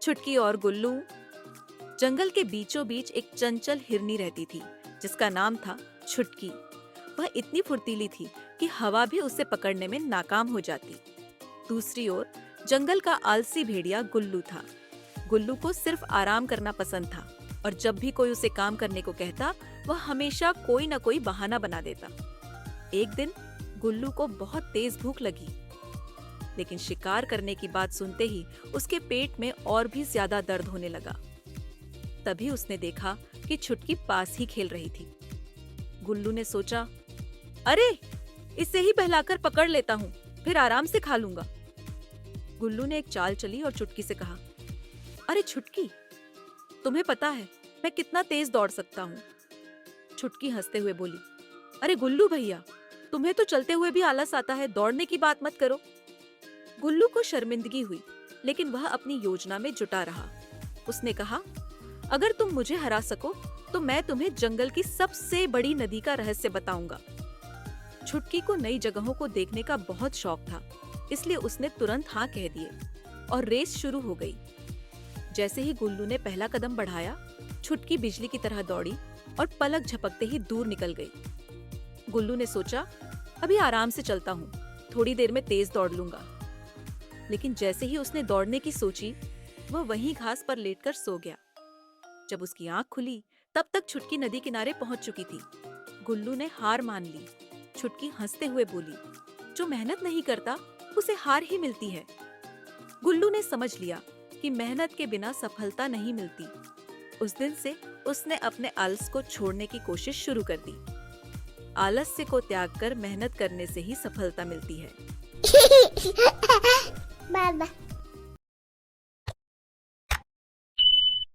छुटकी और गुल्लू। जंगल के बीचों बीच एक चंचल हिरनी रहती थी जिसका नाम था छुटकी। वह इतनी फुर्तीली थी कि हवा भी उसे पकड़ने में नाकाम हो जाती। दूसरी ओर जंगल का आलसी भेड़िया गुल्लू था। गुल्लू को सिर्फ आराम करना पसंद था और जब भी कोई उसे काम करने को कहता वह हमेशा कोई न कोई बहाना बना देता। एक दिन गुल्लू को बहुत तेज भूख लगी, लेकिन शिकार करने की बात सुनते ही उसके पेट में और भी ज्यादा दर्द होने लगा। तभी उसने देखा कि छुटकी पास ही खेल रही थी। गुल्लू ने सोचा, अरे इसे ही बहलाकर पकड़ लेता हूँ, फिर आराम से खा लूंगा। गुल्लू ने एक चाल चली और छुटकी से कहा, अरे छुटकी, तुम्हें पता है मैं कितना तेज दौड़ सकता हूँ? छुटकी हंसते हुए बोली, अरे गुल्लू भैया, तुम्हें तो चलते हुए भी आलस आता है, दौड़ने की बात मत करो। गुल्लू को शर्मिंदगी हुई, लेकिन वह अपनी योजना में जुटा रहा। उसने कहा, अगर तुम मुझे हरा सको तो मैं तुम्हें जंगल की सबसे बड़ी नदी का रहस्य बताऊंगा। छुटकी को नई जगहों को देखने का बहुत शौक था, इसलिए उसने तुरंत हाँ कह दिए और रेस शुरू हो गई। जैसे ही गुल्लू ने पहला कदम बढ़ाया, छुटकी बिजली की तरह दौड़ी और पलक झपकते ही दूर निकल गई। गुल्लू ने सोचा, अभी आराम से चलता हूँ, थोड़ी देर में तेज दौड़ लूंगा। लेकिन जैसे ही उसने दौड़ने की सोची, वह वहीं घास पर लेटकर सो गया। जब उसकी आंख खुली, तब तक छुटकी नदी किनारे पहुंच चुकी थी। गुल्लू ने हार मान ली। छुटकी हंसते हुए बोली, जो मेहनत नहीं करता उसे हार ही मिलती है। गुल्लू ने समझ लिया कि मेहनत के बिना सफलता नहीं मिलती। उस दिन से उसने अपने आलस को छोड़ने की कोशिश शुरू कर दी। आलस्य को त्याग कर मेहनत करने से ही सफलता मिलती है। बाबा।